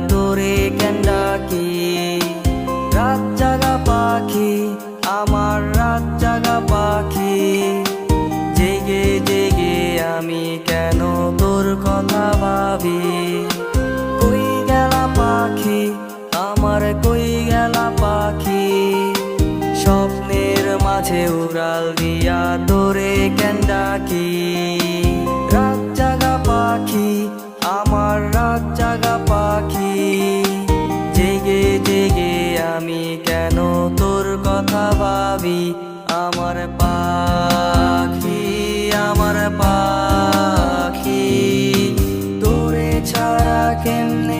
তোরে কেন ডাকি। রাত জাগা পাখি আমার রাত জাগা পাখি, জেগে জেগে আমি কেন তোর কথা ভাবি। কই গেলা পাখি আমার কই গেলা পাখি, স্বপ্নের মাঝে উড়াল দিয়া তোরে কেন ডাকি। রাত জাগা পাখি আমার রাত জাগা পাখি, জেগে জেগে আমি কেন তোর কথা ভাবি। আমার পাখি তোরে ছাড়া কেমনে